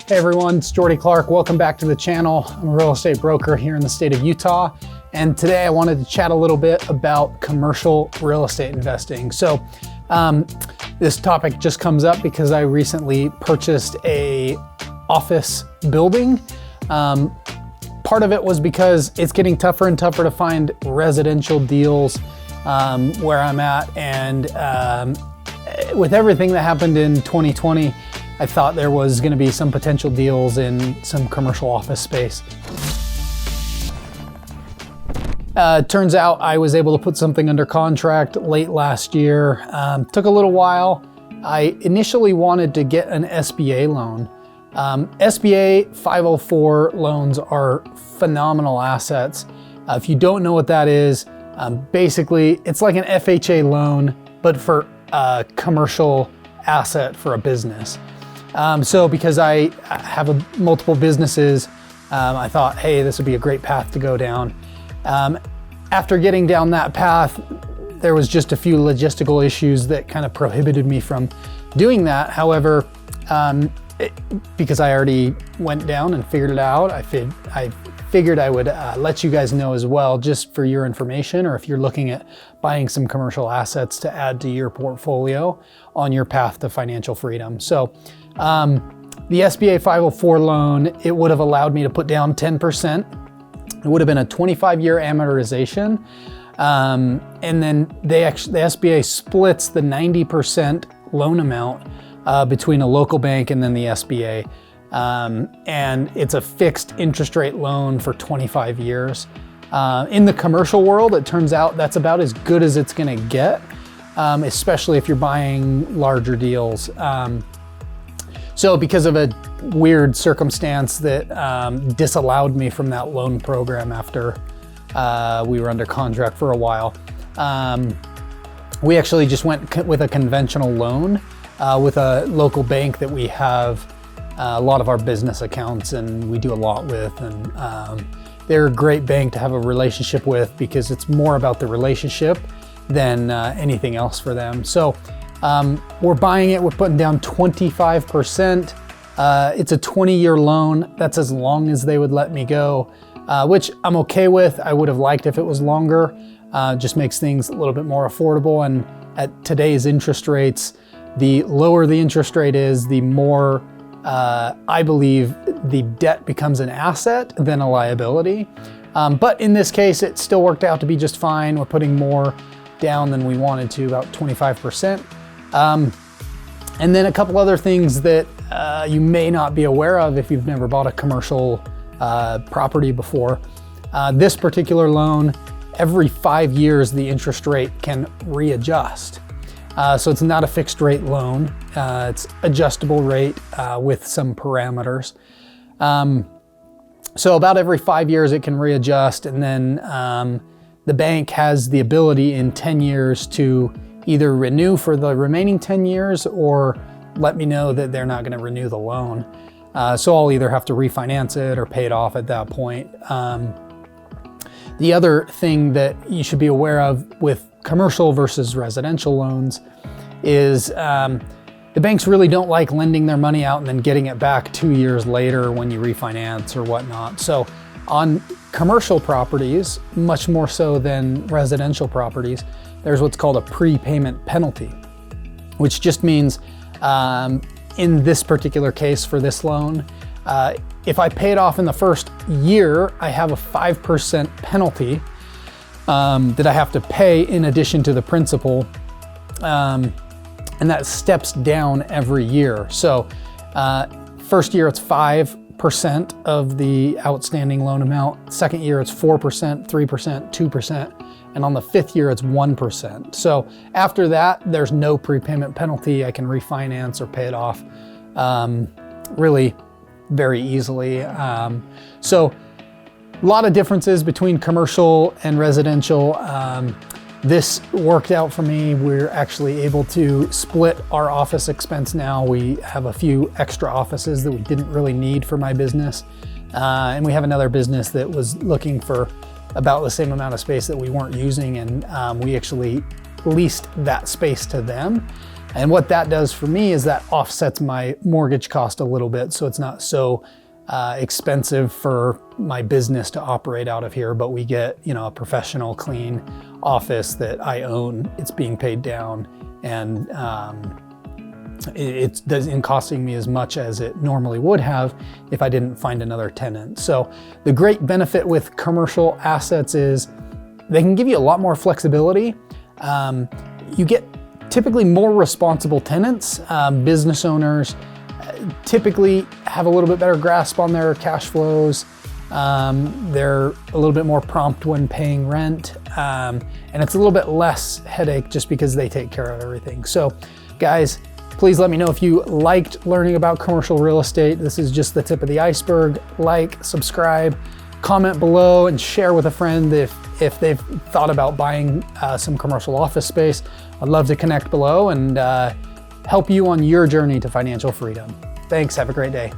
Hey everyone, it's Jordy Clark. Welcome back to the channel. I'm a real estate broker here in the state of Utah. And today I wanted to chat a little bit about commercial real estate investing. So this topic just comes up because I recently purchased a office building. Part of it was because it's getting tougher and tougher to find residential deals where I'm at. And with everything that happened in 2020, I thought there was going to be some potential deals in some commercial office space. Turns out I was able to put something under contract late last year. Took a little while. I initially wanted to get an SBA loan. SBA 504 loans are phenomenal assets. If you don't know what that is, basically it's like an FHA loan, but for a commercial asset for a business. So because I have multiple businesses, I thought, hey, this would be a great path to go down. After getting down that path, there was just a few logistical issues that kind of prohibited me from doing that. However, because I already went down and figured it out, I figured I would let you guys know as well, just for your information, or if you're looking at buying some commercial assets to add to your portfolio on your path to financial freedom. So the SBA 504 loan, it would have allowed me to put down 10%. It would have been a 25-year amortization. And then the SBA splits the 90% loan amount between a local bank and then the SBA. And it's a fixed interest rate loan for 25 years. In the commercial world, it turns out that's about as good as it's gonna get, especially if you're buying larger deals. So because of a weird circumstance that disallowed me from that loan program after we were under contract for a while, we actually just went with a conventional loan with a local bank that we have a lot of our business accounts and we do a lot with. And they're a great bank to have a relationship with because it's more about the relationship than anything else for them. So we're buying it, we're putting down 25%. It's a 20-year loan. That's as long as they would let me go, which I'm okay with. I would have liked if it was longer. Just makes things a little bit more affordable. And at today's interest rates, the lower the interest rate is, the more I believe the debt becomes an asset than a liability. But in this case, it still worked out to be just fine. We're putting more down than we wanted to, about 25%. And then a couple other things that you may not be aware of if you've never bought a commercial property before. This particular loan, every 5 years, the interest rate can readjust. So it's not a fixed rate loan. It's adjustable rate with some parameters. So about every 5 years it can readjust, and then the bank has the ability in 10 years to either renew for the remaining 10 years or let me know that they're not gonna renew the loan. So I'll either have to refinance it or pay it off at that point. The other thing that you should be aware of with commercial versus residential loans is the banks really don't like lending their money out and then getting it back 2 years later when you refinance or whatnot. So on commercial properties, much more so than residential properties, there's what's called a prepayment penalty, which just means in this particular case for this loan, if I pay it off in the first year, I have a 5% penalty that I have to pay in addition to the principal. And that steps down every year. So first year it's 5% of the outstanding loan amount. Second year it's 4%, 3%, 2%. And on the fifth year it's 1%. So after that, there's no prepayment penalty. I can refinance or pay it off really very easily. So a lot of differences between commercial and residential. This worked out for me. We're actually able to split our office expense now. We have a few extra offices that we didn't really need for my business. And we have another business that was looking for about the same amount of space that we weren't using. And we actually leased that space to them. And what that does for me is that offsets my mortgage cost a little bit, so it's not so expensive for my business to operate out of here, but we get, you know, a professional, clean office that I own. It's being paid down, and it doesn't costing me as much as it normally would have if I didn't find another tenant. So the great benefit with commercial assets is they can give you a lot more flexibility. You get typically more responsible tenants. Business owners typically have a little bit better grasp on their cash flows. They're a little bit more prompt when paying rent, and it's a little bit less headache just because they take care of everything. So guys, please let me know if you liked learning about commercial real estate. This is just the tip of the iceberg. Like, subscribe, comment below, and share with a friend if they've thought about buying some commercial office space. I'd love to connect below and help you on your journey to financial freedom. Thanks, have a great day.